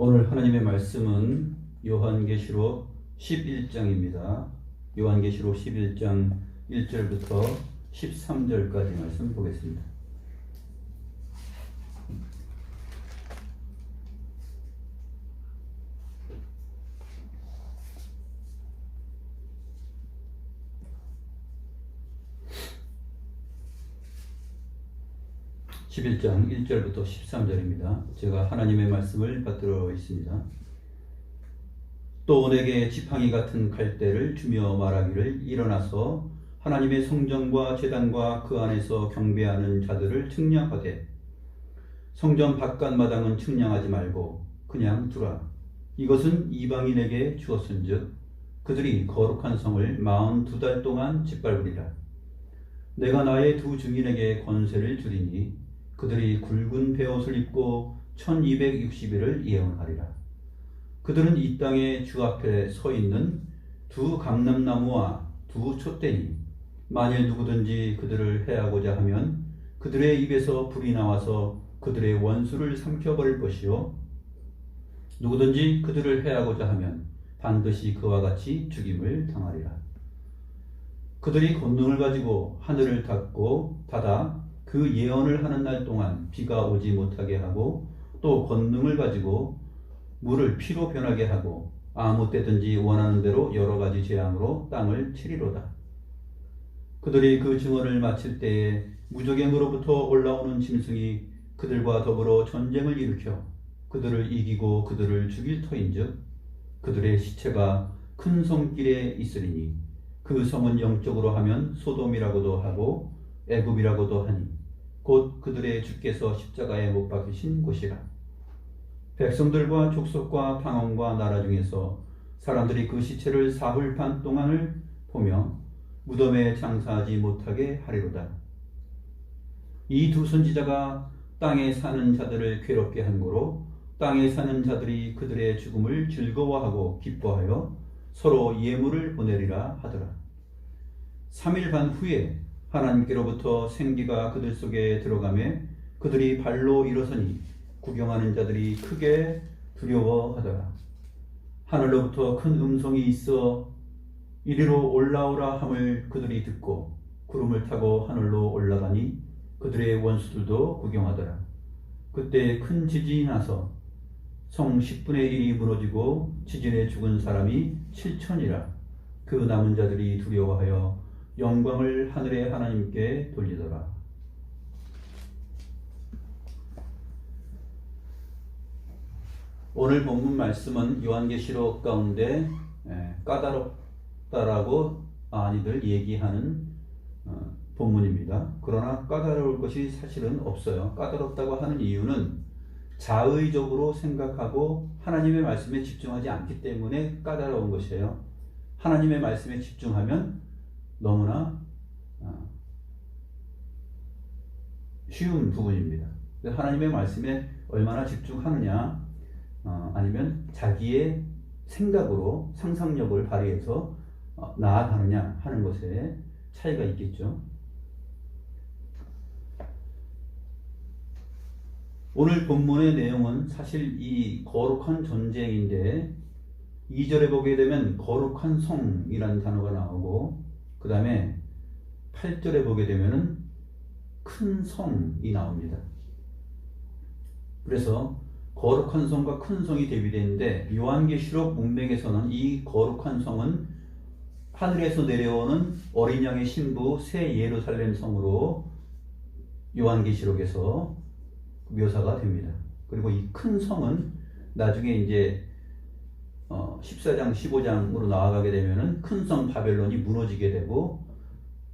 오늘 하나님의 말씀은 요한계시록 11장입니다. 요한계시록 11장 1절부터 13절까지 말씀 보겠습니다. (11장) 1절부터 13절입니다. 제가 하나님의 말씀을 받들어 있습니다. 또 내게 지팡이 같은 칼대를 주며 말하기를, 일어나서 하나님의 성전과 제단과 그 안에서 경배하는 자들을 측량하되 성전 바깥 마당은 측량하지 말고 그냥 두라. 이것은 이방인에게 주었은즉 그들이 거룩한 성을 42달 동안 짓밟으리라. 내가 나의 두 증인에게 권세를 주리니 그들이 굵은 베옷을 입고 1260일을 예언하리라. 그들은 이 땅에 주 앞에 서 있는 두 감람나무와 두 촛대니 만일 누구든지 그들을 해하고자 하면 그들의 입에서 불이 나와서 그들의 원수를 삼켜버릴 것이요, 누구든지 그들을 해하고자 하면 반드시 그와 같이 죽임을 당하리라. 그들이 권능을 가지고 하늘을 닫고 닫아 그 예언을 하는 날 동안 비가 오지 못하게 하고, 또 권능을 가지고 물을 피로 변하게 하고 아무 때든지 원하는 대로 여러 가지 재앙으로 땅을 치리로다. 그들이 그 증언을 마칠 때에 무저갱으로부터 올라오는 짐승이 그들과 더불어 전쟁을 일으켜 그들을 이기고 그들을 죽일 터인즉 그들의 시체가 큰 성길에 있으리니 그 성은 영적으로 하면 소돔이라고도 하고 애굽이라고도 하니 곧 그들의 주께서 십자가에 못 박히신 곳이라. 백성들과 족속과 방언과 나라 중에서 사람들이 그 시체를 사흘 반 동안을 보며 무덤에 장사하지 못하게 하리로다. 이 두 선지자가 땅에 사는 자들을 괴롭게 한 고로 땅에 사는 자들이 그들의 죽음을 즐거워하고 기뻐하여 서로 예물을 보내리라 하더라. 3일 반 후에 하나님께로부터 생기가 그들 속에 들어가매 그들이 발로 일어서니 구경하는 자들이 크게 두려워하더라. 하늘로부터 큰 음성이 있어 이리로 올라오라 함을 그들이 듣고 구름을 타고 하늘로 올라가니 그들의 원수들도 구경하더라. 그때 큰 지진이 나서 성 10분의 1이 무너지고 지진에 죽은 사람이 7천이라. 그 남은 자들이 두려워하여 영광을 하늘의 하나님께 돌리더라. 오늘 본문 말씀은 요한계시록 가운데 까다롭다라고 많이들 얘기하는 본문입니다. 그러나 까다로울 것이 사실은 없어요. 까다롭다고 하는 이유는 자의적으로 생각하고 하나님의 말씀에 집중하지 않기 때문에 까다로운 것이에요. 하나님의 말씀에 집중하면 너무나 쉬운 부분입니다. 하나님의 말씀에 얼마나 집중하느냐, 아니면 자기의 생각으로 상상력을 발휘해서 나아가느냐 하는 것에 차이가 있겠죠. 오늘 본문의 내용은 사실 이 거룩한 전쟁인데 2절에 보게 되면 거룩한 성이라는 단어가 나오고 그 다음에 8절에 보게 되면 큰 성이 나옵니다. 그래서 거룩한 성과 큰 성이 대비되는데 요한계시록 문맥에서는 이 거룩한 성은 하늘에서 내려오는 어린 양의 신부 새 예루살렘 성으로 요한계시록에서 묘사가 됩니다. 그리고 이 큰 성은 나중에 이제 14장 15장으로 나아가게 되면은 큰 성 바벨론이 무너지게 되고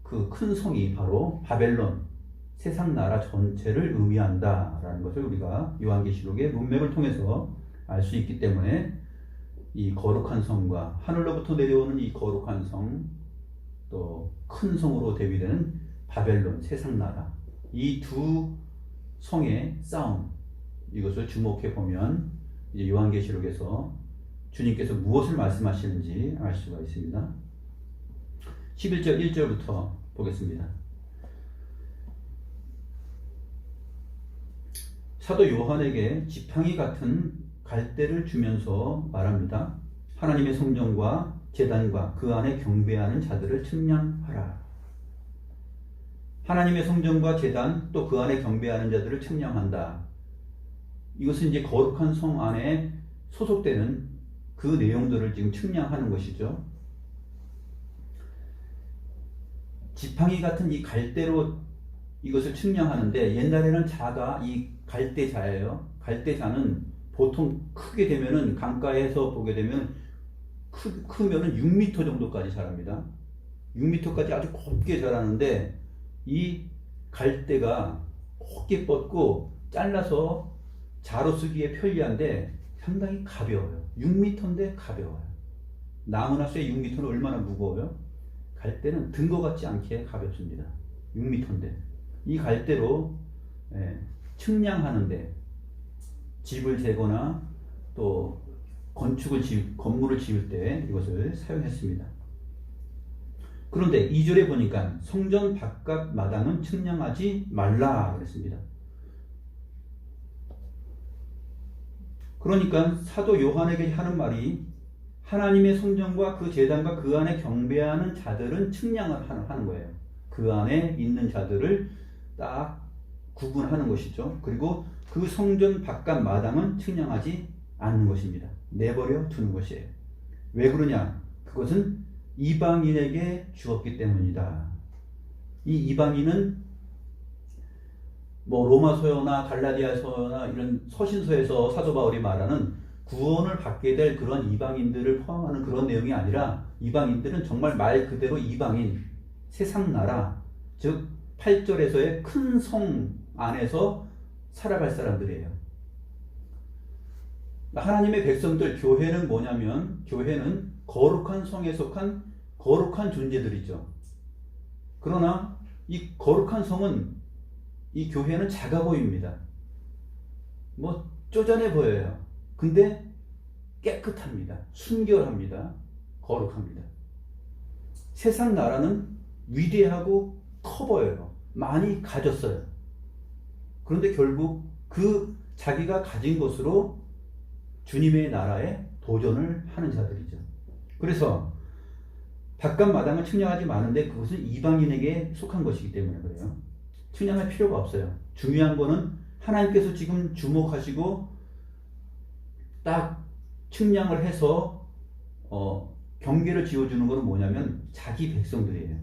그 큰 성이 바로 바벨론, 세상 나라 전체를 의미한다라는 것을 우리가 요한계시록의 문맥을 통해서 알 수 있기 때문에 이 거룩한 성과 하늘로부터 내려오는 이 거룩한 성, 또 큰 성으로 대비되는 바벨론, 세상 나라, 이 두 성의 싸움, 이것을 주목해 보면 이제 요한계시록에서 주님께서 무엇을 말씀하시는지 알 수가 있습니다. 11절 1절부터 보겠습니다. 사도 요한에게 지팡이 같은 갈대를 주면서 말합니다. 하나님의 성전과 제단과 그 안에 경배하는 자들을 측량하라. 하나님의 성전과 제단 또 그 안에 경배하는 자들을 측량한다. 이것은 이제 거룩한 성 안에 소속되는 그 내용들을 지금 측량하는 것이죠. 지팡이 같은 이 갈대로 이것을 측량하는데, 옛날에는 자가 이 갈대자예요. 갈대자는 보통 크게 되면은, 강가에서 보게 되면 크면은 6m 정도까지 자랍니다. 6m까지 아주 곱게 자라는데, 이 갈대가 곱게 뻗고 잘라서 자로 쓰기에 편리한데 상당히 가벼워요. 6m인데 가벼워요. 나무나 쇠 6m는 얼마나 무거워요? 갈대는 든 것 같지 않게 가볍습니다. 6m인데 이 갈대로 측량하는데, 집을 재거나 또 건물을 지을 때 이것을 사용했습니다. 그런데 2절에 보니까 성전 바깥 마당은 측량하지 말라 그랬습니다. 그러니까 사도 요한에게 하는 말이, 하나님의 성전과 그 제단과 그 안에 경배하는 자들은 측량을 하는 거예요. 그 안에 있는 자들을 딱 구분하는 것이죠. 그리고 그 성전 바깥 마당은 측량하지 않는 것입니다. 내버려 두는 것이에요. 왜 그러냐? 그것은 이방인에게 주었기 때문이다. 이 이방인은 로마서나 갈라디아서나 이런 서신서에서 사도 바울이 말하는 구원을 받게 될 그런 이방인들을 포함하는 그런 내용이 아니라, 이방인들은 정말 말 그대로 이방인, 세상 나라, 즉 8절에서의 큰 성 안에서 살아갈 사람들이에요. 하나님의 백성들, 교회는 뭐냐면, 교회는 거룩한 성에 속한 거룩한 존재들이죠. 그러나 이 거룩한 성은, 이 교회는 작아 보입니다. 쪼잔해 보여요. 근데 깨끗합니다. 순결합니다. 거룩합니다. 세상 나라는 위대하고 커 보여요. 많이 가졌어요. 그런데 결국 그 자기가 가진 것으로 주님의 나라에 도전을 하는 자들이죠. 그래서 바깥 마당을 측량하지 마는데, 그것은 이방인에게 속한 것이기 때문에 그래요. 측량할 필요가 없어요. 중요한 거는 하나님께서 지금 주목하시고 딱 측량을 해서 경계를 지어주는 것은 뭐냐면 자기 백성들이에요.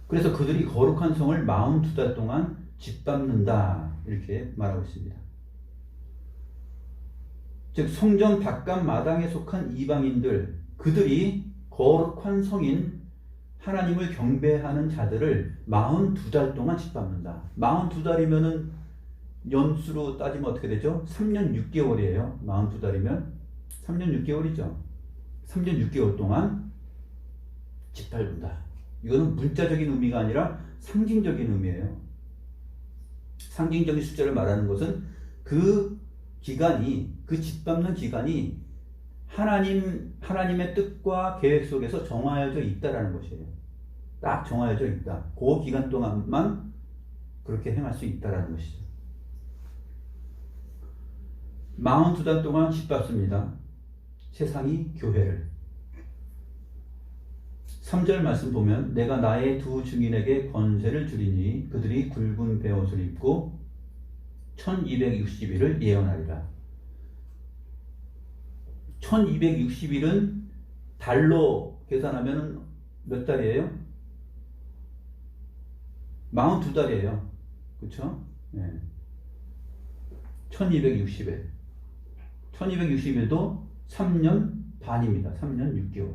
그래서 그들이 거룩한 성을 42달 동안 짓밟는다 이렇게 말하고 있습니다. 즉 성전 바깥 마당에 속한 이방인들, 그들이 거룩한 성인 하나님을 경배하는 자들을 42달 동안 짓밟는다. 42달이면은 연수로 따지면 어떻게 되죠? 3년 6개월이에요. 42달이면 3년 6개월이죠. 3년 6개월 동안 짓밟는다. 이거는 문자적인 의미가 아니라 상징적인 의미예요. 상징적인 숫자를 말하는 것은 그 기간이, 그 짓밟는 기간이 하나님의 뜻과 계획 속에서 정하여져 있다라는 것이에요. 딱 정하여져 있다. 그 기간 동안만 그렇게 행할 수 있다라는 것이죠. 42달 동안 짓밟습니다. 세상이 교회를. 3절 말씀 보면, 내가 나의 두 증인에게 권세를 주리니 그들이 굵은 베옷을 입고 1260일을 예언하리라. 1260일은 달로 계산하면 몇 달이에요? 42달이에요. 그렇죠? 네. 1260일. 1260일도 3년 반입니다. 3년 6개월.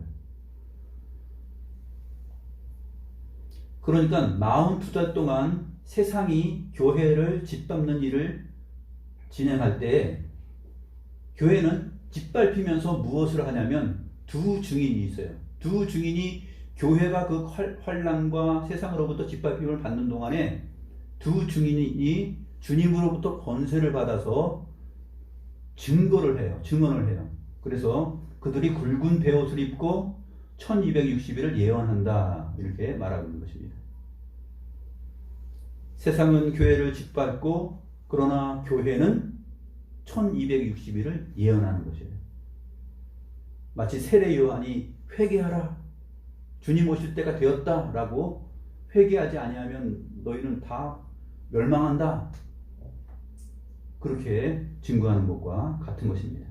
그러니까 42달 동안 세상이 교회를 짓밟는 일을 진행할 때, 교회는 짓밟히면서 무엇을 하냐면 두 증인이 있어요. 두 증인이 교회가 그 환난과 세상으로부터 짓밟힘을 받는 동안에 두 증인이 주님으로부터 권세를 받아서 증언을 해요. 그래서 그들이 굵은 베옷을 입고 1260일을 예언한다 이렇게 말하고 있는 것입니다. 세상은 교회를 짓밟고, 그러나 교회는 1260일을 예언하는 것이에요. 마치 세례 요한이 회개하라, 주님 오실 때가 되었다라고, 회개하지 아니하면 너희는 다 멸망한다, 그렇게 증거하는 것과 같은 것입니다.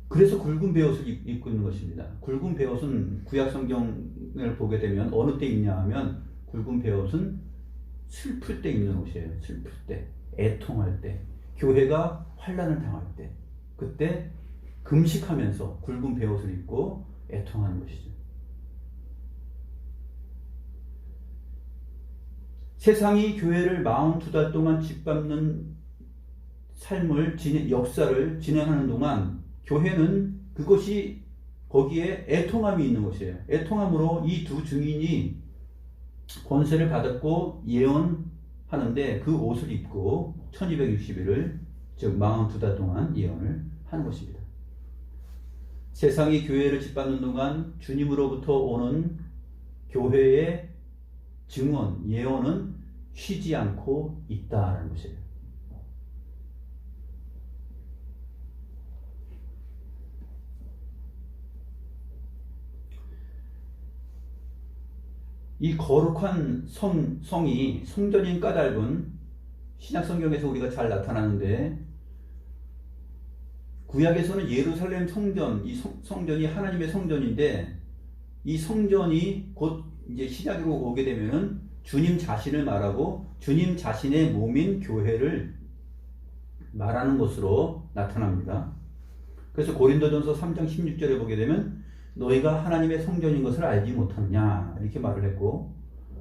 그래서 굵은 베옷을 입고 있는 것입니다. 굵은 베옷은 구약 성경을 보게 되면 어느 때 입냐 하면, 굵은 베옷은 슬플 때 입는 옷이에요. 슬플 때, 애통할 때, 교회가 환난을 당할 때, 그때 금식하면서 굵은 베옷을 입고 애통하는 것이죠. 세상이 교회를 42달 동안 짓밟는 역사를 진행하는 동안 교회는 그것이, 거기에 애통함이 있는 것이에요. 애통함으로 이 두 증인이 권세를 받았고 예언하는데 그 옷을 입고 1260일을, 즉 42달 동안 예언을 하는 것입니다. 세상이 교회를 짓밟는 동안 주님으로부터 오는 교회의 증언, 예언은 쉬지 않고 있다라는 것이에요. 이 거룩한 성이 성전인 까닭은 신약 성경에서 우리가 잘 나타나는데, 구약에서는 예루살렘 성전, 이 성전이 하나님의 성전인데, 이 성전이 곧 이제 신약으로 오게 되면은 주님 자신을 말하고 주님 자신의 몸인 교회를 말하는 것으로 나타납니다. 그래서 고린도전서 3장 16절에 보게 되면 너희가 하나님의 성전인 것을 알지 못하느냐, 이렇게 말을 했고,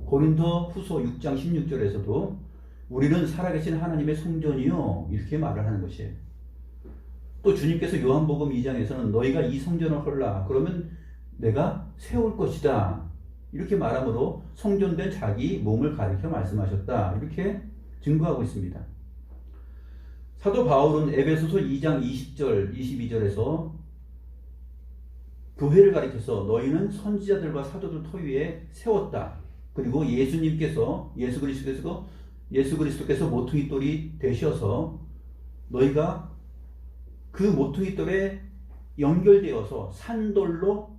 고린도 후서 6장 16절에서도 우리는 살아계신 하나님의 성전이요, 이렇게 말을 하는 것이에요. 또 주님께서 요한복음 2장에서는 너희가 이 성전을 헐라, 그러면 내가 세울 것이다, 이렇게 말함으로 성전된 자기 몸을 가리켜 말씀하셨다, 이렇게 증거하고 있습니다. 사도 바울은 에베소서 2장 20절 22절에서 교회를 가리켜서 너희는 선지자들과 사도들 터 위에 세웠다, 그리고 예수 그리스도께서 모퉁이 돌이 되셔서 너희가 그 모퉁이 돌에 연결되어서 산돌로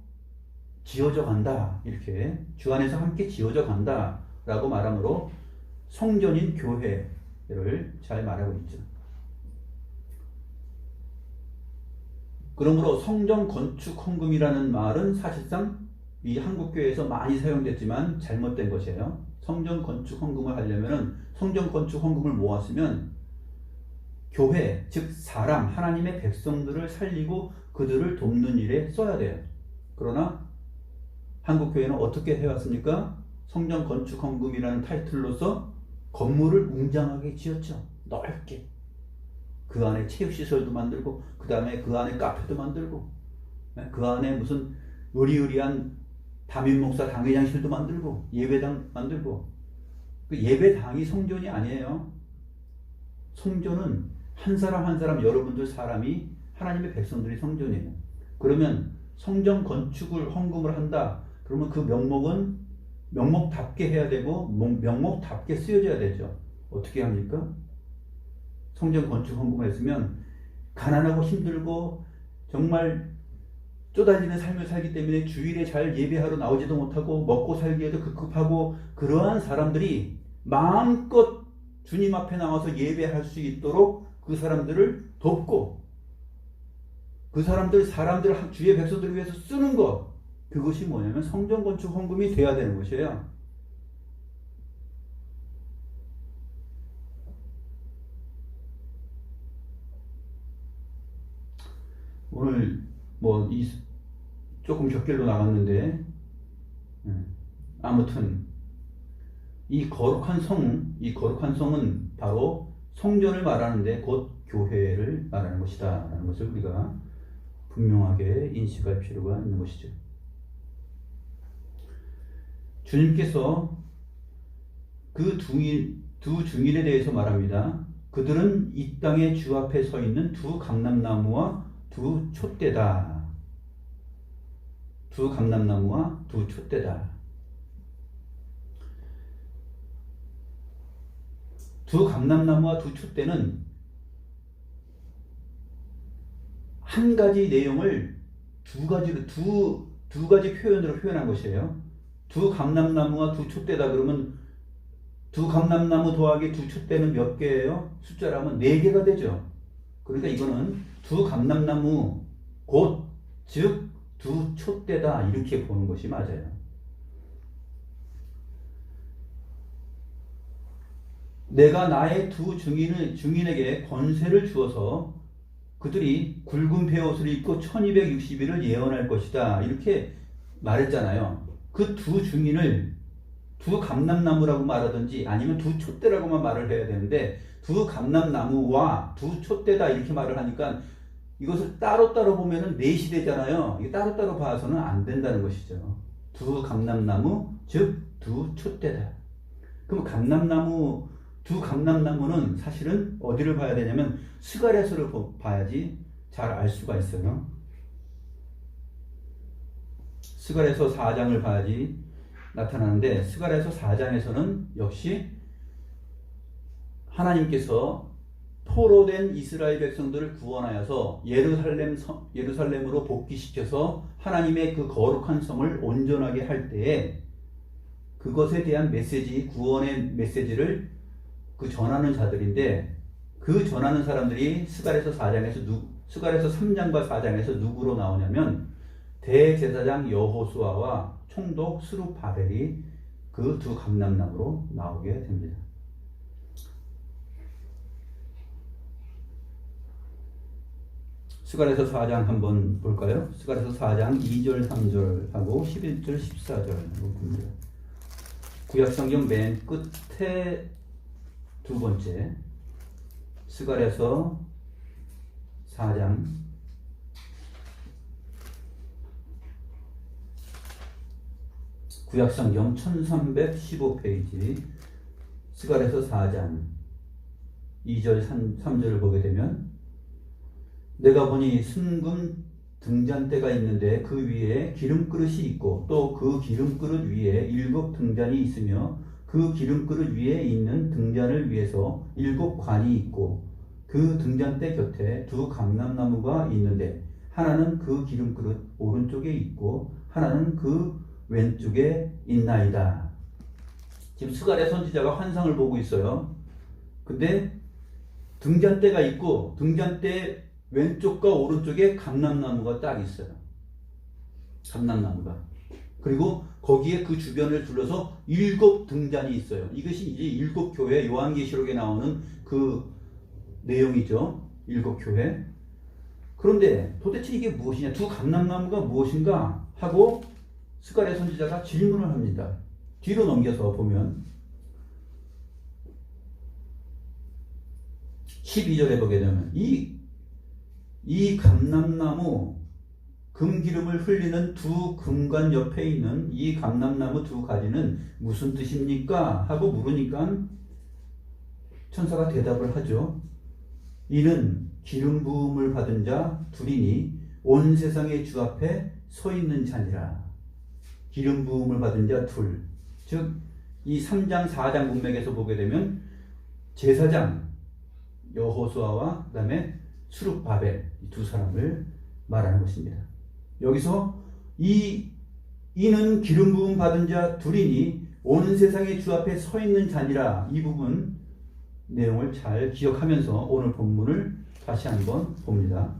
지어져 간다, 이렇게 주 안에서 함께 지어져 간다 라고 말하므로 성전인 교회를 잘 말하고 있죠. 그러므로 성전 건축 헌금이라는 말은 사실상 이 한국교회에서 많이 사용됐지만 잘못된 것이에요. 성전 건축 헌금을 하려면, 성전 건축 헌금을 모았으면 교회, 즉 사람, 하나님의 백성들을 살리고 그들을 돕는 일에 써야 돼요. 그러나 한국교회는 어떻게 해왔습니까? 성전 건축 헌금이라는 타이틀로서 건물을 웅장하게 지었죠. 넓게. 그 안에 체육시설도 만들고, 그 다음에 그 안에 카페도 만들고, 그 안에 무슨 의리의리한 담임목사 당회장실도 만들고, 예배당 만들고. 그 예배당이 성전이 아니에요. 성전은 한 사람 한 사람, 여러분들 사람이 하나님의 백성들이 성전이에요. 그러면 성전 건축을 헌금을 한다, 그러면 그 명목은 명목답게 해야 되고 명목답게 쓰여져야 되죠. 어떻게 합니까? 성전 건축 헌금을 했으면 가난하고 힘들고 정말 쪼달리는 삶을 살기 때문에 주일에 잘 예배하러 나오지도 못하고 먹고 살기에도 급급하고, 그러한 사람들이 마음껏 주님 앞에 나와서 예배할 수 있도록 그 사람들을 돕고, 그 사람들 주의 백성들을 위해서 쓰는 것, 그것이 뭐냐면 성전 건축 헌금이 돼야 되는 것이에요. 오늘 조금 곁길로 나갔는데, 아무튼 이 거룩한 성은 바로 성전을 말하는데 곧 교회를 말하는 것이다 라는 것을 우리가 분명하게 인식할 필요가 있는 것이죠. 주님께서 그 두 증인에 대해서 말합니다. 그들은 이 땅의 주 앞에 서 있는 두 감람나무와 두 촛대다. 두 감람나무와 두 촛대다. 두 감람나무와 두 촛대는 한 가지 내용을 두 가지 표현으로 표현한 것이에요. 두 감람나무와 두 촛대다 그러면 두 감람나무 더하기 두 촛대는 몇 개예요? 숫자라면 4개가 되죠. 그러니까 이거는 두 감람나무 즉 두 촛대다 이렇게 보는 것이 맞아요. 내가 나의 두 증인에게 권세를 주어서 그들이 굵은 베옷을 입고 1260일을 예언할 것이다 이렇게 말했잖아요. 그 두 증인을 두 감람나무라고 말하든지 아니면 두 촛대라고만 말을 해야 되는데 두 감람나무와 두 촛대다 이렇게 말을 하니까 이것을 따로따로 보면은 넷이 되잖아요. 이게 따로따로 봐서는 안 된다는 것이죠. 두 감람나무 즉 두 촛대다. 그럼 두 감람나무는 사실은 어디를 봐야 되냐면 스가랴서를 봐야지 잘 알 수가 있어요. 스가랴서 4장을 봐야지 나타나는데 스가랴서 4장에서는 역시 하나님께서 포로된 이스라엘 백성들을 구원하여서 예루살렘으로 복귀시켜서 하나님의 그 거룩한 성을 온전하게 할 때에 그것에 대한 메시지, 구원의 메시지를 그 전하는 자들인데 그 전하는 사람들이 스가랴서 3장과 4장에서 누구로 나오냐면 대제사장 여호수아와 총독 스룹바벨이 그 두 감람나무로 나오게 됩니다. 스가랴서 4장 한번 볼까요? 스가랴서 4장 2절 3절하고 11절 14절로 봅니다. 구약성경 맨 끝에 두 번째 스가랴서 4장 구약성경 1315페이지 스가랴서 4장 2절 3절을 보게 되면 내가 보니 순금 등잔대가 있는데 그 위에 기름그릇이 있고 또 그 기름그릇 위에 7 등잔이 있으며 그 기름그릇 위에 있는 등잔을 위해서 7 관이 있고 그 등잔대 곁에 두 감람나무가 있는데 하나는 그 기름그릇 오른쪽에 있고 하나는 그 왼쪽에 있나이다. 지금 스가랴 선지자가 환상을 보고 있어요. 근데 등잔대가 있고 등잔대 왼쪽과 오른쪽에 감람나무가 딱 있어요. 감람나무가. 그리고 거기에 그 주변을 둘러서 7 등잔이 있어요. 이것이 이제 7 교회, 요한계시록에 나오는 그 내용이죠. 7 교회. 그런데 도대체 이게 무엇이냐? 두 감람나무가 무엇인가? 하고 스가랴 선지자가 질문을 합니다. 뒤로 넘겨서 보면 12절에 보게 되면 이 감람나무 금기름을 흘리는 두 금관 옆에 있는 이 감람나무 두 가지는 무슨 뜻입니까? 하고 물으니까 천사가 대답을 하죠. 이는 기름 부음을 받은 자 둘이니 온 세상의 주 앞에 서 있는 자니라. 기름 부음을 받은 자 둘. 즉 이 3장 4장 문맥에서 보게 되면 제사장 여호수아와 그 다음에 스룹바벨 이 두 사람을 말하는 것입니다. 여기서 이는 기름 부음 받은 자 둘이니 온 세상의 주 앞에 서 있는 자니라. 이 부분 내용을 잘 기억하면서 오늘 본문을 다시 한번 봅니다.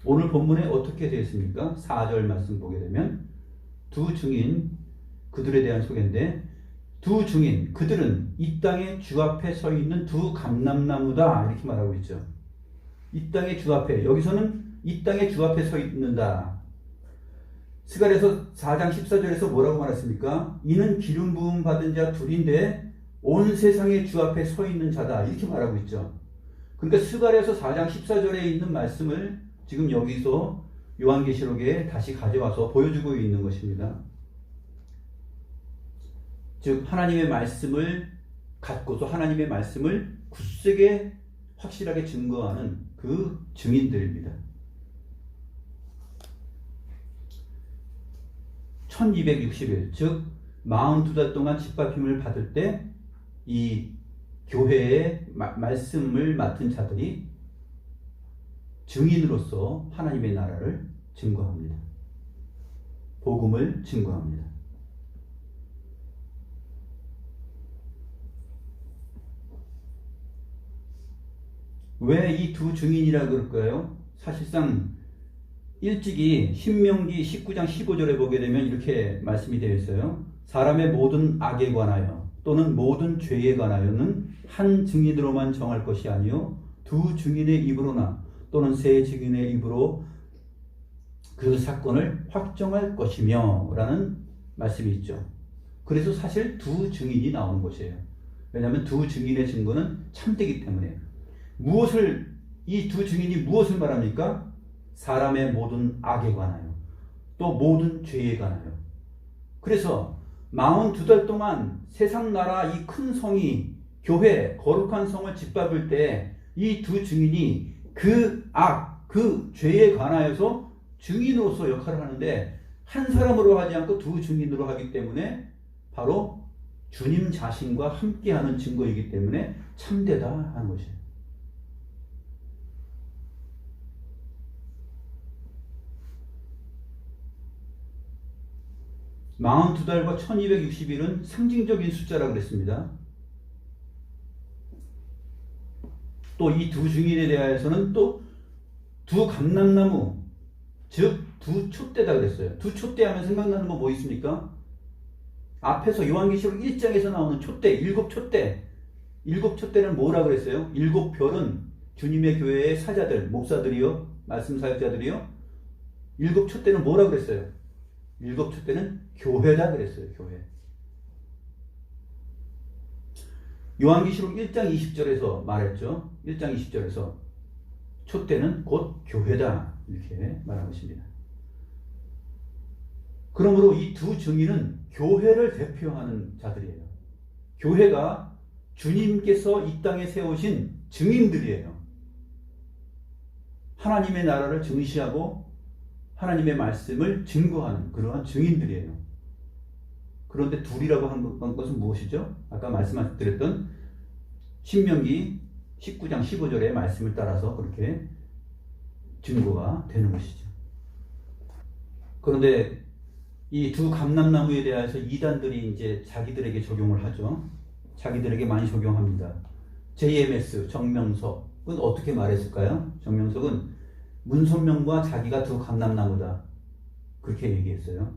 오늘 본문에 어떻게 되어 있습니까? 4절 말씀 보게 되면 두 증인 그들에 대한 소개인데 두 증인 그들은 이 땅의 주 앞에 서 있는 두 감람나무다 이렇게 말하고 있죠. 이 땅의 주 앞에, 여기서는 이 땅의 주 앞에 서 있는다. 스가랴서 4장 14절에서 뭐라고 말했습니까? 이는 기름 부음 받은 자 둘인데 온 세상의 주 앞에 서 있는 자다 이렇게 말하고 있죠. 그러니까 스가랴서 4장 14절에 있는 말씀을 지금 여기서 요한계시록에 다시 가져와서 보여주고 있는 것입니다. 즉 하나님의 말씀을 갖고서 하나님의 말씀을 굳세게 확실하게 증거하는 그 증인들입니다. 1260일 즉 42달 동안 집밥힘을 받을 때 이 교회의 말씀을 맡은 자들이 증인으로서 하나님의 나라를 증거합니다. 복음을 증거합니다. 왜 이 두 증인이라 그럴까요? 사실상 일찍이 신명기 19장 15절에 보게 되면 이렇게 말씀이 되어 있어요. 사람의 모든 악에 관하여 또는 모든 죄에 관하여는 한 증인으로만 정할 것이 아니요 두 증인의 입으로나 또는 세 증인의 입으로 그 사건을 확정할 것이며 라는 말씀이 있죠. 그래서 사실 두 증인이 나오는 것이에요. 왜냐하면 두 증인의 증거는 참되기 때문에. 이 두 증인이 무엇을 말합니까? 사람의 모든 악에 관하여 또 모든 죄에 관하여. 그래서 42달 동안 세상 나라 이 큰 성이 교회 거룩한 성을 짓밟을 때 이 두 증인이 그 악, 그 죄에 관하여서 증인으로서 역할을 하는데 한 사람으로 하지 않고 두 증인으로 하기 때문에 바로 주님 자신과 함께하는 증거이기 때문에 참되다 하는 것이에요. 42달과 1260일은 상징적인 숫자라고 그랬습니다. 또 이 두 증인에 대하여서는 또 두 감람나무, 즉 두 촛대다 그랬어요. 두 촛대 하면 생각나는 거 뭐 있습니까? 앞에서 요한계시록 1장에서 나오는 촛대, 일곱 촛대. 일곱 촛대는 뭐라 그랬어요? 일곱 별은 주님의 교회의 사자들, 목사들이요, 말씀 사역자들이요. 일곱 촛대는 뭐라 그랬어요? 일곱 촛대는 교회다 그랬어요. 교회. 요한계시록 1장 20절에서 말했죠. 1장 20절에서 촛대는 곧 교회다 이렇게 말한 것입니다. 그러므로 이 두 증인은 교회를 대표하는 자들이에요. 교회가 주님께서 이 땅에 세우신 증인들이에요. 하나님의 나라를 증시하고 하나님의 말씀을 증거하는 그러한 증인들이에요. 그런데 둘이라고 한 것은 무엇이죠? 아까 말씀드렸던 신명기 19장 15절의 말씀을 따라서 그렇게 증거가 되는 것이죠. 그런데 이 두 감람나무에 대해서 이단들이 이제 자기들에게 적용을 하죠. 자기들에게 많이 적용합니다. JMS 정명석은 어떻게 말했을까요? 정명석은 문선명과 자기가 두 감람나무다 그렇게 얘기했어요.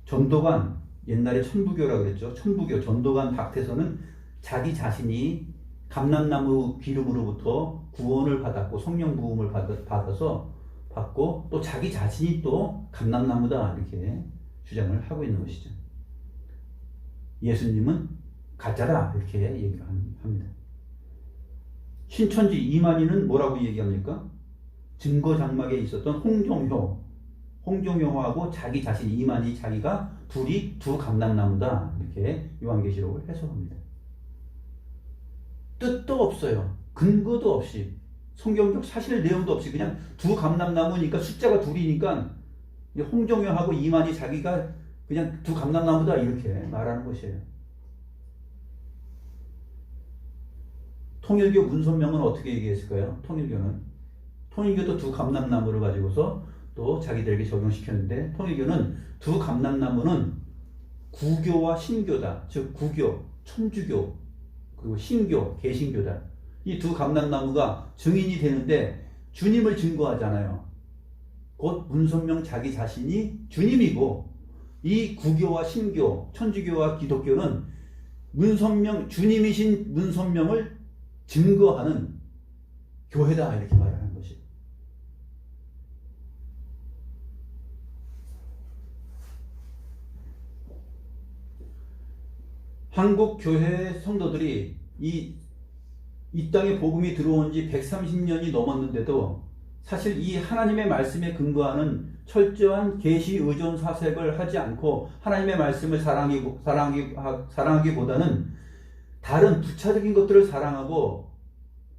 전도관, 옛날에 천부교라고 그랬죠. 천부교 전도관 박태서는 자기 자신이 감람나무 기름으로부터 구원을 받았고 성령 부음을 받고 또 자기 자신이 또 감람나무다 이렇게 주장을 하고 있는 것이죠. 예수님은 가짜다 이렇게 얘기를 합니다. 신천지 이만희는 뭐라고 얘기합니까? 증거장막에 있었던 홍종효하고 자기 자신 이만희 자기가 둘이 두 감람나무다 이렇게 요한계시록을 해석합니다. 뜻도 없어요. 근거도 없이 성경적 사실 내용도 없이 그냥 두 감람나무니까 숫자가 둘이니까 홍종효하고 이만희 자기가 그냥 두 감람나무다 이렇게 말하는 것이에요. 통일교 문선명은 어떻게 얘기했을까요? 통일교도 두 감람나무를 가지고서 또 자기들에게 적용시켰는데 통일교는 두 감람나무는 구교와 신교다. 즉 구교, 천주교, 그리고 신교, 개신교다. 이 두 감람나무가 증인이 되는데 주님을 증거하잖아요. 곧 문선명 자기 자신이 주님이고 이 구교와 신교, 천주교와 기독교는 주님이신 문선명을 증거하는 교회다 이렇게 말하는 것이. 한국 교회 성도들이 이 땅에 복음이 들어온 지 130년이 넘었는데도 사실 이 하나님의 말씀에 근거하는 철저한 계시 의존 사색을 하지 않고 하나님의 말씀을 사랑하기보다는 다른 부차적인 것들을 사랑하고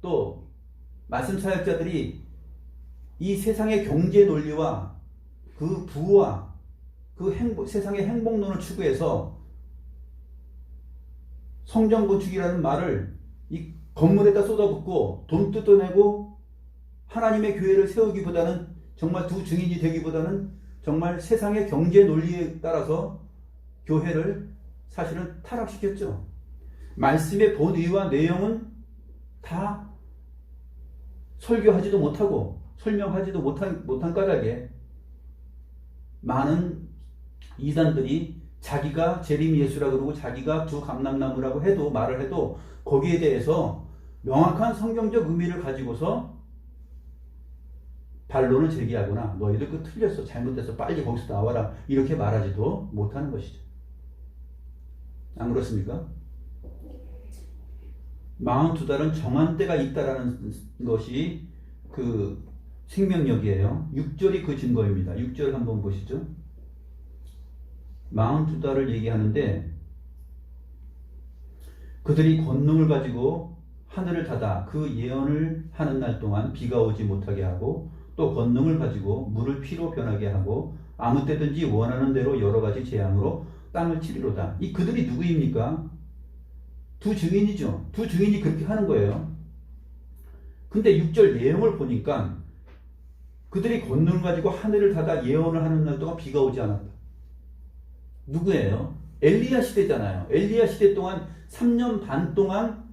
또 말씀 사역자들이 이 세상의 경제 논리와 그 부와 그 세상의 행복론을 추구해서 성전 건축이라는 말을 이 건물에다 쏟아붓고 돈 뜯어내고 하나님의 교회를 세우기보다는 정말 두 증인이 되기보다는 정말 세상의 경제 논리에 따라서 교회를 사실은 타락시켰죠. 말씀의 본의와 내용은 다 설교하지도 못하고 설명하지도 못한 까닭에 많은 이단들이 자기가 재림 예수라 그러고 자기가 두 감람나무라고 해도 말을 해도 거기에 대해서 명확한 성경적 의미를 가지고서 반론을 제기하거나 너희들 그 틀렸어 잘못됐어 빨리 거기서 나와라 이렇게 말하지도 못하는 것이죠. 안 그렇습니까? 42달은 정한 때가 있다라는 것이 그 생명력이에요. 6절이 그 증거입니다. 6절 한번 보시죠. 42달을 얘기하는데 그들이 권능을 가지고 하늘을 닫아 그 예언을 하는 날 동안 비가 오지 못하게 하고 또 권능을 가지고 물을 피로 변하게 하고 아무 때든지 원하는 대로 여러 가지 재앙으로 땅을 치리로다. 이 그들이 누구입니까? 두 증인이죠. 두 증인이 그렇게 하는 거예요. 근데 6절 내용을 보니까 그들이 권능을 가지고 하늘을 닫아 예언을 하는 날 동안 비가 오지 않았다. 누구예요? 엘리야 시대잖아요. 엘리야 시대 동안 3년 반 동안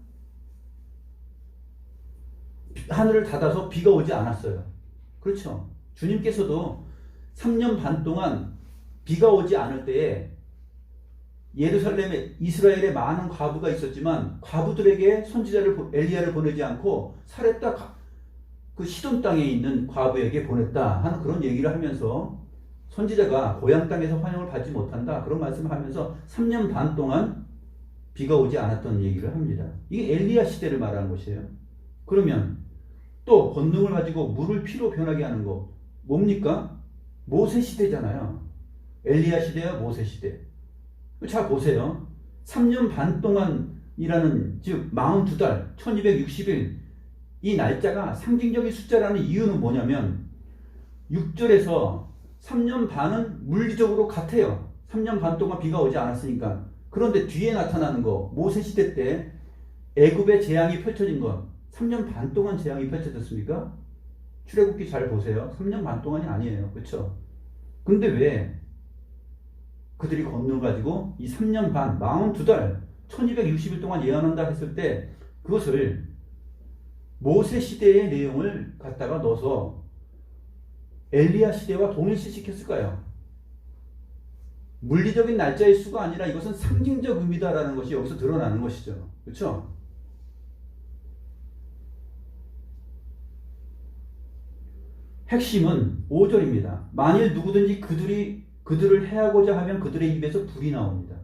하늘을 닫아서 비가 오지 않았어요. 그렇죠. 주님께서도 3년 반 동안 비가 오지 않을 때에 예루살렘에 이스라엘에 많은 과부가 있었지만 과부들에게 선지자를 엘리야를 보내지 않고 사렙다 그 시돈 땅에 있는 과부에게 보냈다 하는 그런 얘기를 하면서 선지자가 고향 땅에서 환영을 받지 못한다 그런 말씀을 하면서 3년 반 동안 비가 오지 않았던 얘기를 합니다. 이게 엘리야 시대를 말하는 것이에요. 그러면 또 권능을 가지고 물을 피로 변하게 하는 거 뭡니까? 모세 시대잖아요. 엘리야 시대와 모세 시대. 자 보세요. 3년 반 동안이라는 즉 42달 1260일 이 날짜가 상징적인 숫자라는 이유는 뭐냐면 6절에서 3년 반은 물리적으로 같아요. 3년 반 동안 비가 오지 않았으니까. 그런데 뒤에 나타나는 거 모세 시대 때 애굽의 재앙이 펼쳐진 건 3년 반 동안 재앙이 펼쳐졌습니까? 출애굽기 잘 보세요. 3년 반 동안이 아니에요. 그렇죠? 근데 왜 그들이 권능 가지고 이 3년 반 42달 1260일 동안 예언한다 했을 때 그것을 모세 시대의 내용을 갖다가 넣어서 엘리야 시대와 동일시시켰을까요? 물리적인 날짜의 수가 아니라 이것은 상징적 의미다라는 것이 여기서 드러나는 것이죠. 그렇죠? 핵심은 5절입니다. 만일 누구든지 그들을 해하고자 하면 그들의 입에서 불이 나옵니다.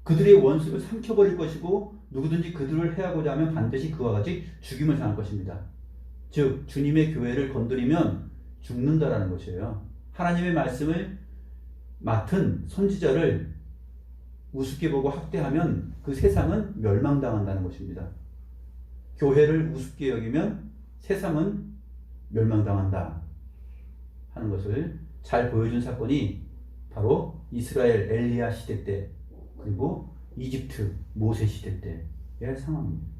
그들의 원수를 삼켜버릴 것이고 누구든지 그들을 해하고자 하면 반드시 그와 같이 죽임을 당할 것입니다. 즉 주님의 교회를 건드리면 죽는다라는 것이에요. 하나님의 말씀을 맡은 선지자를 우습게 보고 학대하면 그 세상은 멸망당한다는 것입니다. 교회를 우습게 여기면 세상은 멸망당한다 하는 것을 잘 보여준 사건이 바로 이스라엘 엘리야 시대 때 그리고 이집트 모세 시대 때의 상황입니다.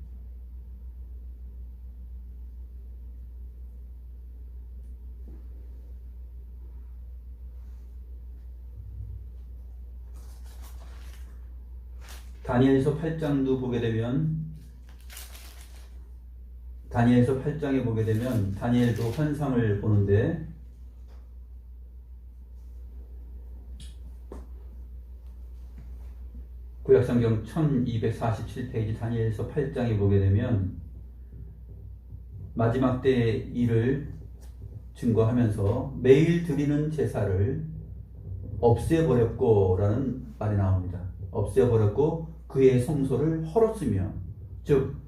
다니엘서 8장도 보게 되면 다니엘서 8장에 보게 되면 다니엘도 환상을 보는데 구약성경 1247페이지 다니엘서 8장에 보게 되면 마지막 때의 일을 증거하면서 매일 드리는 제사를 없애버렸고 라는 말이 나옵니다. 없애버렸고 그의 성소를 헐었으며 즉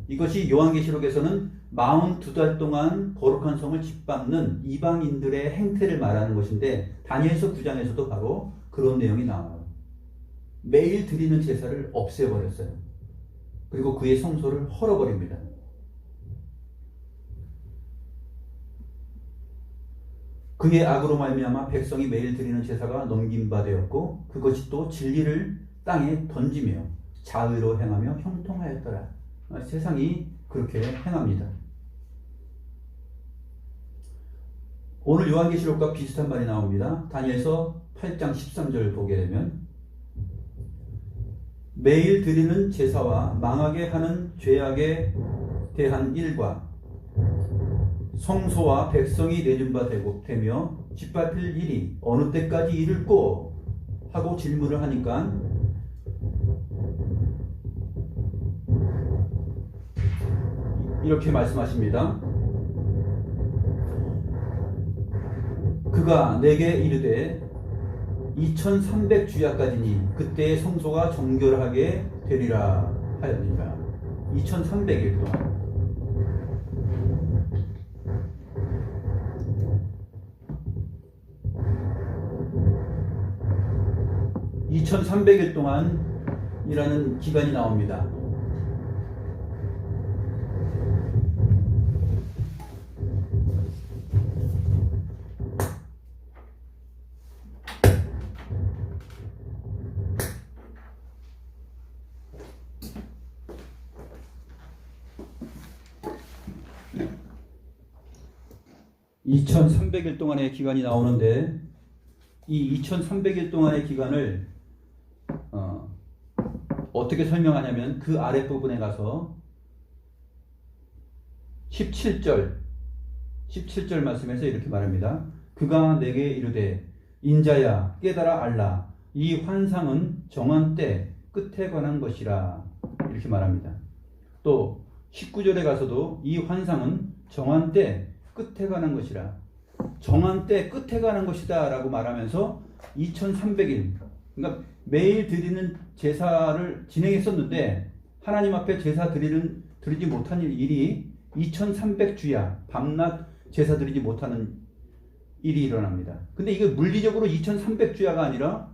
이것이 요한계시록에서는 42달 동안 거룩한 성을 짓밟는 이방인들의 행태를 말하는 것인데 다니엘서 9장에서도 바로 그런 내용이 나와요. 매일 드리는 제사를 없애버렸어요. 그리고 그의 성소를 헐어버립니다. 그의 악으로 말미암아 백성이 매일 드리는 제사가 넘긴 바 되었고 그것이 또 진리를 땅에 던지며 자의로 행하며 형통하였더라. 세상이 그렇게 행합니다. 오늘 요한계시록과 비슷한 말이 나옵니다. 다니엘서 8장 13절 보게 되면 매일 드리는 제사와 망하게 하는 죄악에 대한 일과 성소와 백성이 내준 바 되며 짓밟힐 일이 어느 때까지 이를꼬 하고 질문을 하니까 이렇게 말씀하십니다. 그가 내게 이르되 2300주야까지니 그때의 성소가 정결하게 되리라 하였느니라. 2300일 동안. (2300일) 동안이라는 기간이 나옵니다. (2300일) 동안의 기간이 나오는데 이 2300일 동안의 기간을 어떻게 설명하냐면 그 아랫부분에 가서 17절 말씀에서 이렇게 말합니다. 그가 내게 이르되 인자야 깨달아 알라 이 환상은 정한 때 끝에 관한 것이라 이렇게 말합니다. 또 19절에 가서도 이 환상은 정한 때 끝에 관한 것이라 정한 때 끝에 관한 것이다 라고 말하면서 2300일 그러니까 매일 드리는 제사를 진행했었는데 하나님 앞에 제사 드리지 못한 일이 2300주야 밤낮 제사 드리지 못하는 일이 일어납니다. 근데 이게 물리적으로 2300주야가 아니라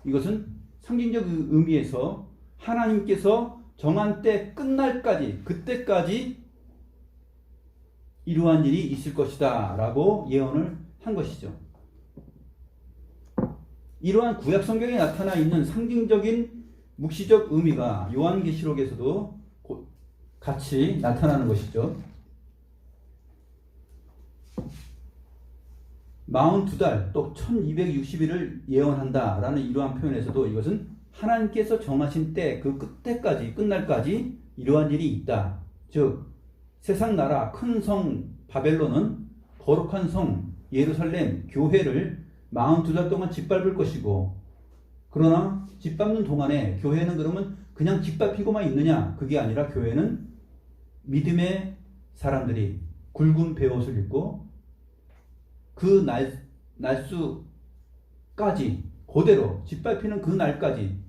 이것은 상징적 의미에서 하나님께서 정한 때 끝날까지 그때까지 이러한 일이 있을 것이다 라고 예언을 한 것이죠. 이러한 구약 성경에 나타나 있는 상징적인 묵시적 의미가 요한계시록에서도 같이 나타나는 것이죠. 42달 또 1260일을 예언한다 라는 이러한 표현에서도 이것은 하나님께서 정하신 때 그 끝에까지 끝날까지 이러한 일이 있다. 즉 세상 나라 큰 성 바벨론은 거룩한 성 예루살렘 교회를 42달 동안 짓밟을 것이고 그러나 짓밟는 동안에 교회는 그러면 그냥 짓밟히고만 있느냐? 그게 아니라 교회는 믿음의 사람들이 굵은 베옷을 입고 그 날수까지 그대로 짓밟히는 그 날까지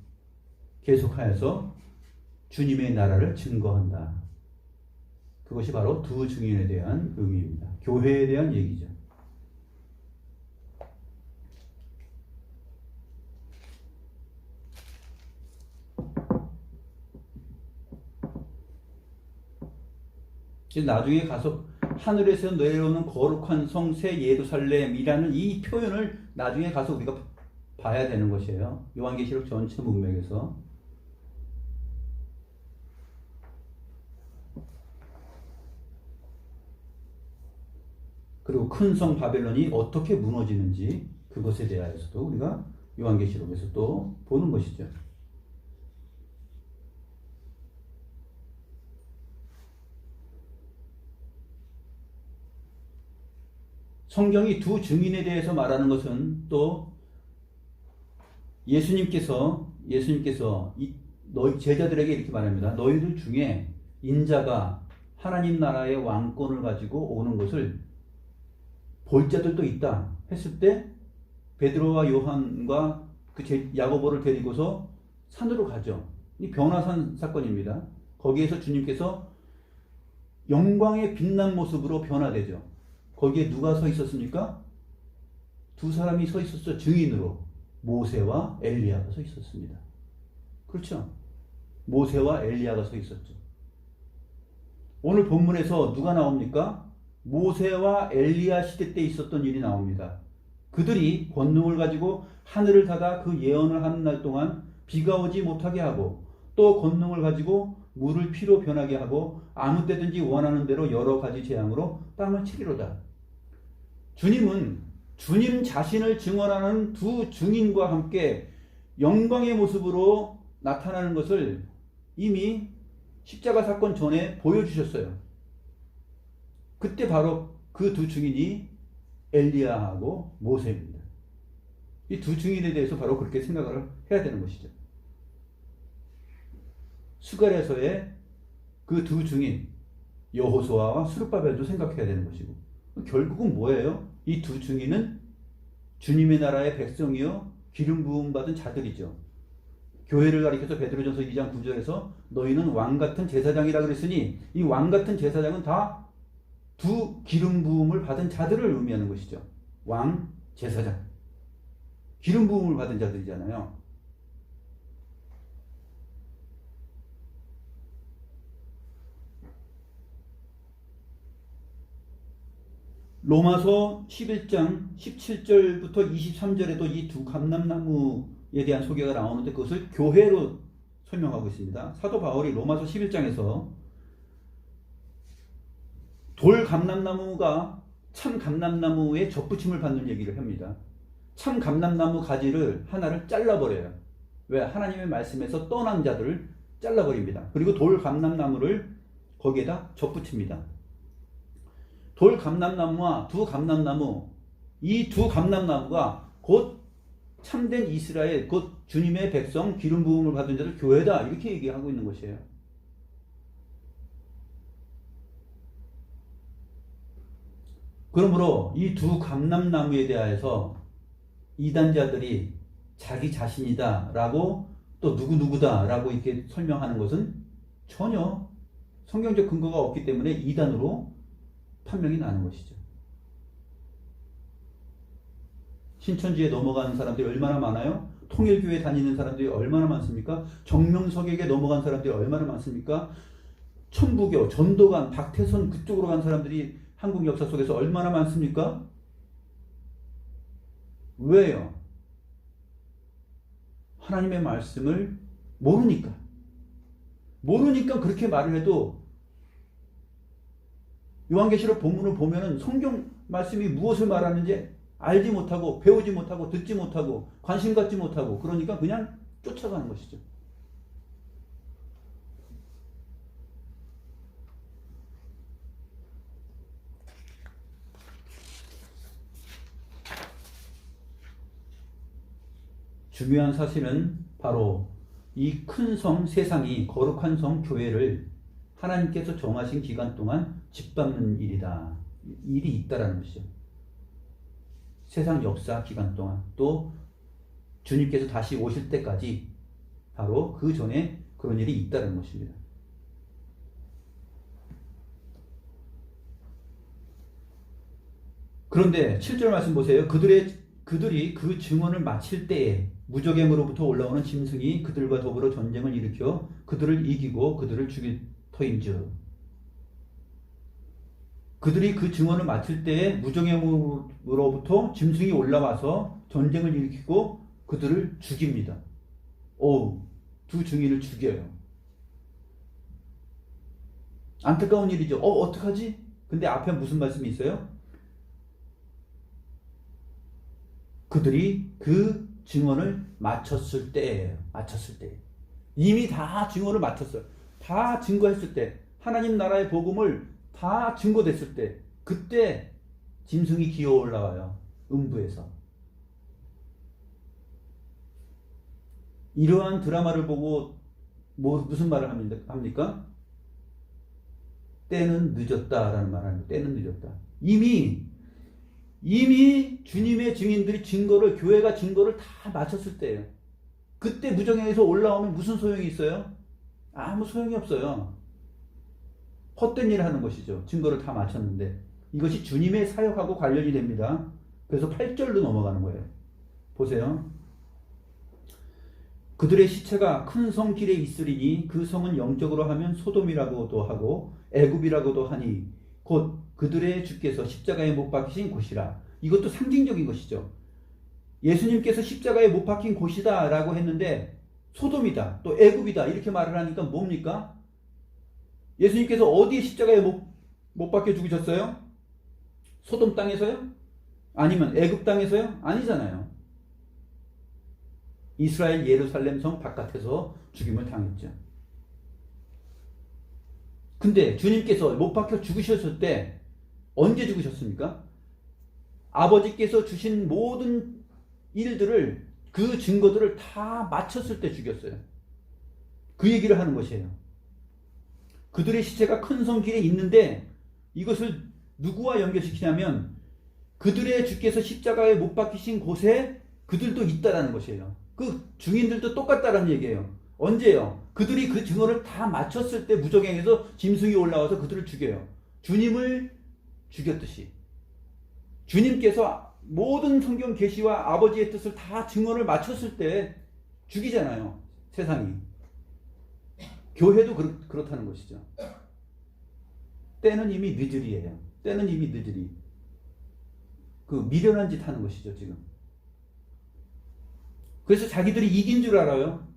계속하여서 주님의 나라를 증거한다. 그것이 바로 두 증인에 대한 의미입니다. 교회에 대한 얘기죠. 나중에 가서 하늘에서 내려오는 거룩한 성 새 예루살렘이라는 이 표현을 나중에 가서 우리가 봐야 되는 것이에요. 요한계시록 전체 문맥에서. 그리고 큰 성 바벨론이 어떻게 무너지는지 그것에 대하여서도 우리가 요한계시록에서 또 보는 것이죠. 성경이 두 증인에 대해서 말하는 것은 또 예수님께서 너희 제자들에게 이렇게 말합니다. 너희들 중에 인자가 하나님 나라의 왕권을 가지고 오는 것을 볼 자들도 있다 했을 때 베드로와 요한과 야고보를 데리고서 산으로 가죠. 이 변화산 사건입니다. 거기에서 주님께서 영광의 빛난 모습으로 변화되죠. 거기에 누가 서 있었습니까? 두 사람이 서 있었죠. 증인으로. 모세와 엘리야가 서 있었습니다. 그렇죠? 모세와 엘리야가 서 있었죠. 오늘 본문에서 누가 나옵니까? 모세와 엘리야 시대 때 있었던 일이 나옵니다. 그들이 권능을 가지고 하늘을 닫아 그 예언을 하는 날 동안 비가 오지 못하게 하고 또 권능을 가지고 물을 피로 변하게 하고 아무 때든지 원하는 대로 여러 가지 재앙으로 땅을 치리로다. 주님은 주님 자신을 증언하는 두 증인과 함께 영광의 모습으로 나타나는 것을 이미 십자가 사건 전에 보여주셨어요. 그때 바로 그 두 증인이 엘리야하고 모세입니다. 이 두 증인에 대해서 바로 그렇게 생각을 해야 되는 것이죠. 스가랴서의 그 두 증인 여호수아와 스룹바벨도 생각해야 되는 것이고, 결국은 뭐예요? 이 두 증인은 주님의 나라의 백성이요 기름 부음 받은 자들이죠. 교회를 가리켜서 베드로전서 2장 9절에서 너희는 왕 같은 제사장이라 그랬으니, 이 왕 같은 제사장은 다 두 기름 부음을 받은 자들을 의미하는 것이죠. 왕, 제사장. 기름 부음을 받은 자들이잖아요. 로마서 11장 17절부터 23절에도 이 두 감람나무에 대한 소개가 나오는데 그것을 교회로 설명하고 있습니다. 사도 바울이 로마서 11장에서 돌 감람나무가 참 감람나무에 접붙임을 받는 얘기를 합니다. 참 감람나무 가지를 하나를 잘라버려요. 왜? 하나님의 말씀에서 떠난 자들을 잘라버립니다. 그리고 돌 감람나무를 거기에다 접붙입니다. 돌 감람나무와 두 감람나무, 이 두 감람나무가 곧 참된 이스라엘, 곧 주님의 백성, 기름 부음을 받은 자들 교회다, 이렇게 얘기하고 있는 것이에요. 그러므로 이 두 감람나무에 대하여서 이단자들이 자기 자신이다 라고 또 누구누구다 라고 이렇게 설명하는 것은 전혀 성경적 근거가 없기 때문에 이단으로 판명이 나는 것이죠. 신천지에 넘어가는 사람들이 얼마나 많아요? 통일교회 다니는 사람들이 얼마나 많습니까? 정명석에게 넘어간 사람들이 얼마나 많습니까? 천부교, 전도관, 박태선 그쪽으로 간 사람들이 한국 역사 속에서 얼마나 많습니까? 왜요? 하나님의 말씀을 모르니까. 모르니까 그렇게 말을 해도 요한계시록 본문을 보면은 성경 말씀이 무엇을 말하는지 알지 못하고 배우지 못하고 듣지 못하고 관심 갖지 못하고 그러니까 그냥 쫓아가는 것이죠. 중요한 사실은 바로 이 큰 성 세상이 거룩한 성 교회를 하나님께서 정하신 기간 동안 짓밟는 일이다. 일이 있다라는 것이죠. 세상 역사 기간 동안 또 주님께서 다시 오실 때까지 바로 그 전에 그런 일이 있다는 것입니다. 그런데 7절 말씀 보세요. 그들이 그 증언을 마칠 때에 무적행으로부터 올라오는 짐승이 그들과 더불어 전쟁을 일으켜 그들을 이기고 그들을 죽일 터인즉. 그들이 그 증언을 마칠 때에 무적행으로부터 짐승이 올라와서 전쟁을 일으키고 그들을 죽입니다. 두 증인을 죽여요. 안타까운 일이죠. 어떡하지? 근데 앞에 무슨 말씀이 있어요? 그들이 그 증언을 마쳤을 때예요. 마쳤을 때. 이미 다 증언을 마쳤어요. 다 증거했을 때, 하나님 나라의 복음을 다 증거됐을 때, 그때 짐승이 기어 올라와요. 음부에서. 이러한 드라마를 보고 무슨 말을 합니까? 때는 늦었다라는 말을 합니다. 때는 늦었다. 이미 주님의 증인들이 증거를, 교회가 증거를 다 마쳤을 때예요. 그때 무정행에서 올라오면 무슨 소용이 있어요? 아무 소용이 없어요. 헛된 일을 하는 것이죠. 증거를 다 마쳤는데. 이것이 주님의 사역하고 관련이 됩니다. 그래서 8절로 넘어가는 거예요. 보세요. 그들의 시체가 큰 성 길에 있으리니 그 성은 영적으로 하면 소돔이라고도 하고 애굽이라고도 하니 곧 그들의 주께서 십자가에 못 박히신 곳이라. 이것도 상징적인 것이죠. 예수님께서 십자가에 못 박힌 곳이다 라고 했는데 소돔이다 또 애굽이다 이렇게 말을 하니까 뭡니까? 예수님께서 어디에 십자가에 못 박혀 죽으셨어요? 소돔 땅에서요? 아니면 애굽 땅에서요? 아니잖아요. 이스라엘 예루살렘 성 바깥에서 죽임을 당했죠. 근데 주님께서 못 박혀 죽으셨을 때 언제 죽으셨습니까? 아버지께서 주신 모든 일들을, 그 증거들을 다 마쳤을 때 죽였어요. 그 얘기를 하는 것이에요. 그들의 시체가 큰 성 길에 있는데 이것을 누구와 연결시키냐면 그들의 주께서 십자가에 못 박히신 곳에 그들도 있다라는 것이에요. 그 증인들도 똑같다라는 얘기예요. 언제요? 그들이 그 증언을 다 마쳤을 때 무적행에서 짐승이 올라와서 그들을 죽여요. 주님을 죽였듯이. 주님께서 모든 성경 계시와 아버지의 뜻을 다 증언을 마쳤을 때 죽이잖아요. 세상이. 교회도 그렇다는 것이죠. 때는 이미 늦으리예요. 때는 이미 늦으리. 그 미련한 짓 하는 것이죠, 지금. 그래서 자기들이 이긴 줄 알아요.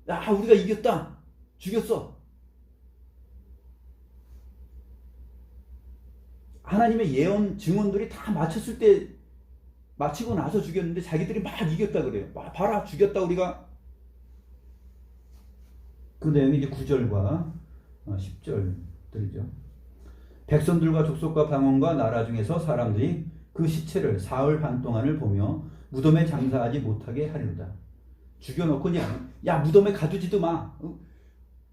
야, 우리가 이겼다. 죽였어. 하나님의 예언 증언들이 다 마쳤을 때, 마치고 나서 죽였는데 자기들이 막 이겼다 그래요. 봐라, 죽였다 우리가. 그 내용이 이제 9절과 10절들이죠. 백성들과 족속과 방언과 나라 중에서 사람들이 그 시체를 사흘 반 동안을 보며 무덤에 장사하지 못하게 하리로다. 죽여놓고 그냥 야 무덤에 가두지도 마.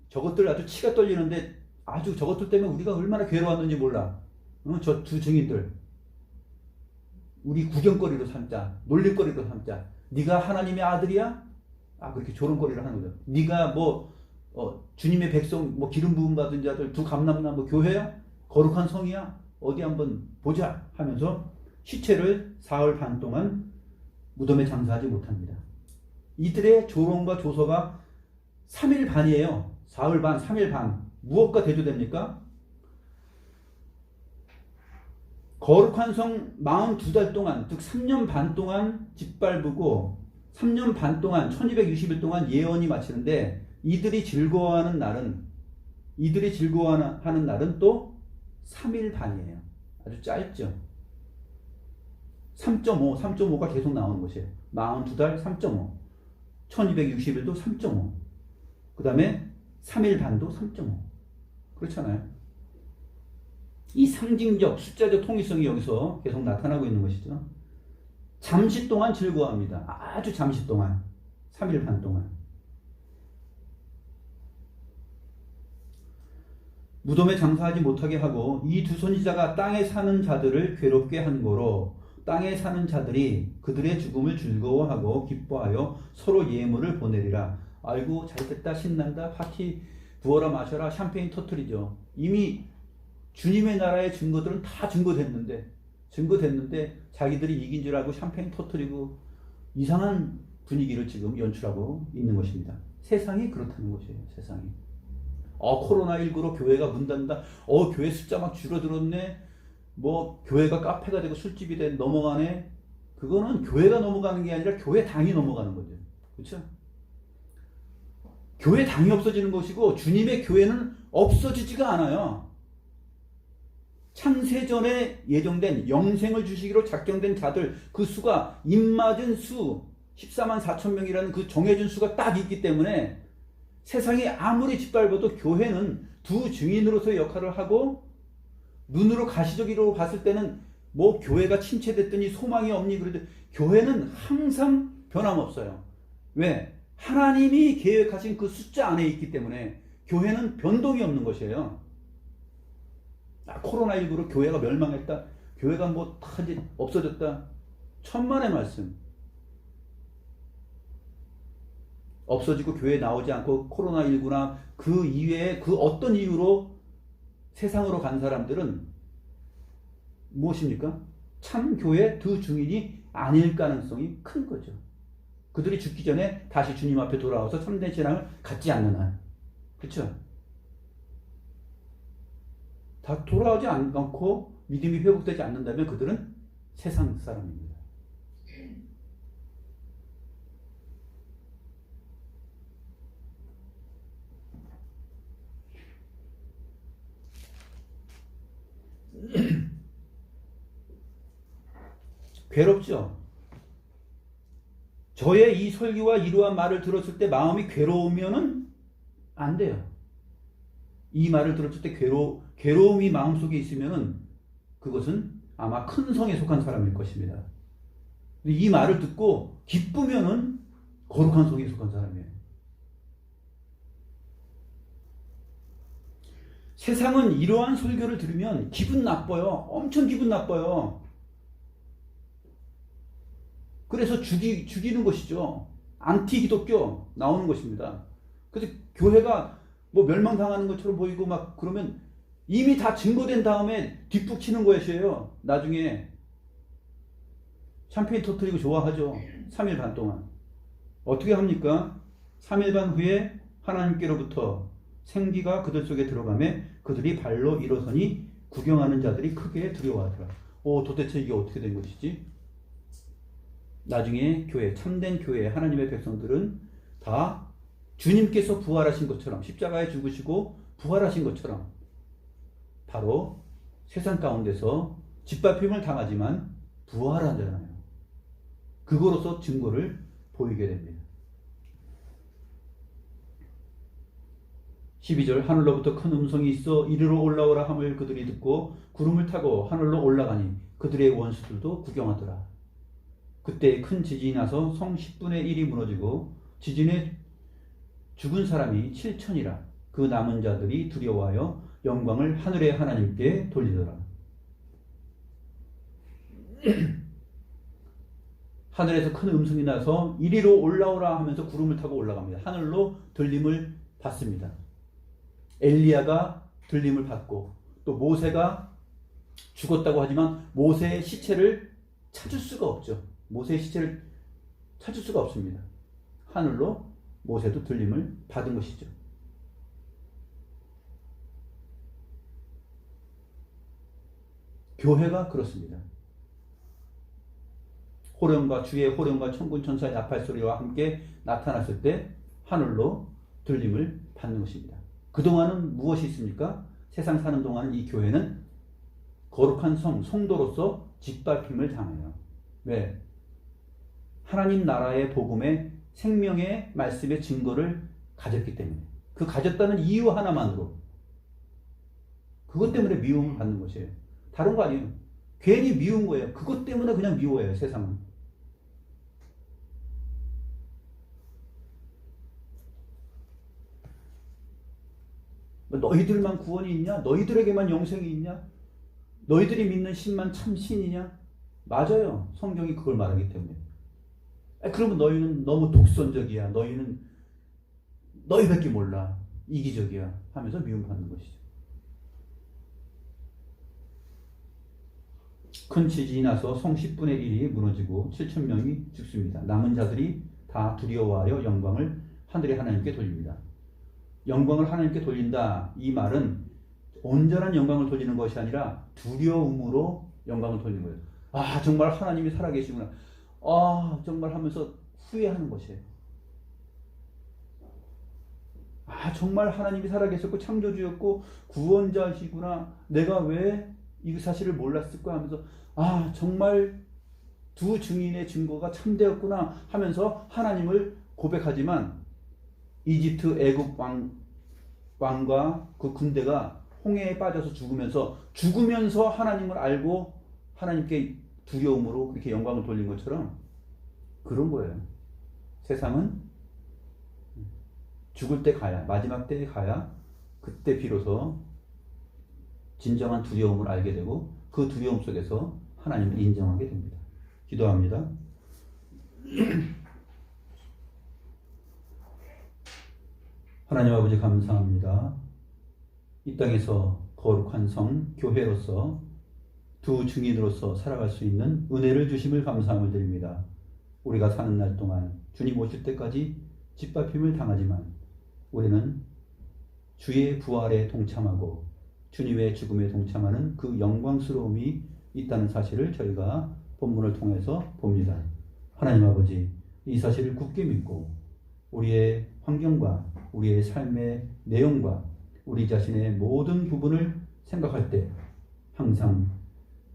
저것들 아주 치가 떨리는데 아주 저것들 때문에 우리가 얼마나 괴로웠는지 몰라. 저 두 증인들 우리 구경거리로 삼자. 놀릴거리로 삼자. 네가 하나님의 아들이야? 그렇게 조롱거리를 하는 거죠. 네가 주님의 백성 기름 부음 받은 자들 두 감람나무 교회야? 거룩한 성이야? 어디 한번 보자 하면서 시체를 사흘 반 동안 무덤에 장사하지 못합니다. 이들의 조롱과 조서가 3일 반이에요. 사흘 반, 3일 반. 무엇과 대조됩니까? 거룩한 성 42달 동안, 즉 3년 반 동안 짓밟고 3년 반 동안 1260일 동안 예언이 마치는데 이들이 즐거워하는 날은 또 3일 반이에요. 아주 짧죠. 3.5가 계속 나오는 것이에요. 42달 3.5, 1260일도 3.5, 그 다음에 3일 반도 3.5. 그렇잖아요. 이 상징적 숫자적 통일성이 여기서 계속 나타나고 있는 것이죠. 잠시 동안 즐거워합니다. 아주 잠시 동안. 3일 반 동안. 무덤에 장사하지 못하게 하고 이 두 선지자가 땅에 사는 자들을 괴롭게 한 거로 땅에 사는 자들이 그들의 죽음을 즐거워하고 기뻐하여 서로 예물을 보내리라. 아이고 잘됐다 신난다 파티 부어라 마셔라 샴페인 터트리죠. 이미 주님의 나라의 증거들은 다 증거됐는데 자기들이 이긴 줄 알고 샴페인 터트리고 이상한 분위기를 지금 연출하고 있는 것입니다. 세상이 그렇다는 것이에요. 세상이. 코로나19로 교회가 문 닫는다. 교회 숫자 막 줄어들었네. 교회가 카페가 되고 술집이 넘어가네. 그거는 교회가 넘어가는 게 아니라 교회 당이 넘어가는 거죠. 그렇죠? 교회 당이 없어지는 것이고 주님의 교회는 없어지지가 않아요. 창세전에 예정된 영생을 주시기로 작정된 자들 그 수가 입맞은 수 14만 4천 명이라는 그 정해진 수가 딱 있기 때문에 세상이 아무리 짓밟아도 교회는 두 증인으로서의 역할을 하고 눈으로 가시적으로 봤을 때는 교회가 침체됐더니 소망이 없니 그래도 교회는 항상 변함없어요. 왜? 하나님이 계획하신 그 숫자 안에 있기 때문에 교회는 변동이 없는 것이에요. 코로나19로 교회가 멸망했다. 교회가 없어졌다. 천만의 말씀. 없어지고 교회에 나오지 않고 코로나19나 그 이외에 그 어떤 이유로 세상으로 간 사람들은 무엇입니까? 참 교회 두 증인이 아닐 가능성이 큰 거죠. 그들이 죽기 전에 다시 주님 앞에 돌아와서 참된 신앙을 갖지 않는 한. 그렇죠? 다 돌아오지 않고 믿음이 회복되지 않는다면 그들은 세상 사람입니다. 괴롭죠. 저의 이 설교와 이러한 말을 들었을 때 마음이 괴로우면은 안 돼요. 이 말을 들었을 때 괴로움이 마음속에 있으면은 그것은 아마 큰 성에 속한 사람일 것입니다. 이 말을 듣고 기쁘면은 거룩한 성에 속한 사람이에요. 세상은 이러한 설교를 들으면 기분 나빠요. 엄청 기분 나빠요. 그래서 죽이는 것이죠. 안티 기독교 나오는 것입니다. 그래서 교회가 뭐 멸망당하는 것처럼 보이고 막 그러면 이미 다 증거된 다음에 뒷북치는 것이에요. 나중에 샴페인 터뜨리고 좋아하죠. 3일 반 동안. 어떻게 합니까? 3일 반 후에 하나님께로부터 생기가 그들 속에 들어가매 그들이 발로 일어서니 구경하는 자들이 크게 두려워하더라. 도대체 이게 어떻게 된 것이지? 나중에 교회, 참된 교회, 하나님의 백성들은 다 주님께서 부활하신 것처럼 십자가에 죽으시고 부활하신 것처럼 바로 세상 가운데서 짓밟힘을 당하지만 부활하잖아요. 그거로서 증거를 보이게 됩니다. 12절 하늘로부터 큰 음성이 있어 이리로 올라오라 함을 그들이 듣고 구름을 타고 하늘로 올라가니 그들의 원수들도 구경하더라. 그때 큰 지진이 나서 성 10분의 1이 무너지고 지진에 죽은 사람이 7천이라. 그 남은 자들이 두려워하여 영광을 하늘의 하나님께 돌리더라. 하늘에서 큰 음성이 나서 이리로 올라오라 하면서 구름을 타고 올라갑니다. 하늘로 들림을 받습니다. 엘리야가 들림을 받고 또 모세가 죽었다고 하지만 모세의 시체를 찾을 수가 없죠. 모세의 시체를 찾을 수가 없습니다. 하늘로 모세도 들림을 받은 것이죠. 교회가 그렇습니다. 호령과 주의 호령과 천군 천사의 나팔 소리와 함께 나타났을 때 하늘로 들림을 받는 것입니다. 그동안은 무엇이 있습니까? 세상 사는 동안은 이 교회는 거룩한 성도로서 짓밟힘을 당해요. 왜? 하나님 나라의 복음의 생명의 말씀의 증거를 가졌기 때문에. 그 가졌다는 이유 하나만으로 그것 때문에 미움을 받는 것이에요. 다른 거 아니에요. 괜히 미운 거예요. 그것 때문에 그냥 미워해요. 세상은. 너희들만 구원이 있냐? 너희들에게만 영생이 있냐? 너희들이 믿는 신만 참 신이냐? 맞아요. 성경이 그걸 말하기 때문에. 그러면 너희는 너무 독선적이야. 너희는 너희밖에 몰라. 이기적이야. 하면서 미움받는 것이죠. 큰 지진이 나서 성 10분의 1이 무너지고 7천 명이 죽습니다. 남은 자들이 다 두려워하여 영광을 하늘의 하나님께 돌립니다. 영광을 하나님께 돌린다. 이 말은 온전한 영광을 돌리는 것이 아니라 두려움으로 영광을 돌리는 거예요. 아, 정말 하나님이 살아계시구나. 아, 정말 하면서 후회하는 것이에요. 아, 정말 하나님이 살아계셨고 창조주였고 구원자시구나. 내가 왜 이 사실을 몰랐을까 하면서 아, 정말 두 증인의 증거가 참되었구나 하면서 하나님을 고백하지만 이집트 애국 왕과 그 군대가 홍해에 빠져서 죽으면서 하나님을 알고 하나님께 두려움으로 그렇게 영광을 돌린 것처럼 그런 거예요. 세상은 죽을 때 가야, 마지막 때에 가야 그때 비로소 진정한 두려움을 알게 되고 그 두려움 속에서 하나님을 인정하게 됩니다. 기도합니다. 하나님 아버지 감사합니다. 이 땅에서 거룩한 성, 교회로서 두 증인으로서 살아갈 수 있는 은혜를 주심을 감사함을 드립니다. 우리가 사는 날 동안 주님 오실 때까지 짓밟힘을 당하지만 우리는 주의 부활에 동참하고 주님의 죽음에 동참하는 그 영광스러움이 있다는 사실을 저희가 본문을 통해서 봅니다. 하나님 아버지, 이 사실을 굳게 믿고 우리의 환경과 우리의 삶의 내용과 우리 자신의 모든 부분을 생각할 때 항상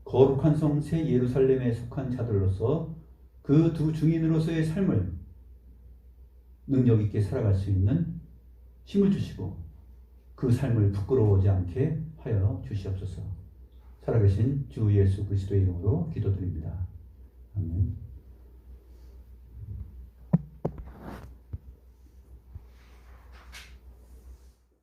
거룩한 성 새 예루살렘에 속한 자들로서 그 두 증인으로서의 삶을 능력 있게 살아갈 수 있는 힘을 주시고 그 삶을 부끄러워하지 않게 하여 주시옵소서. 살아계신 주 예수 그리스도의 이름으로 기도드립니다.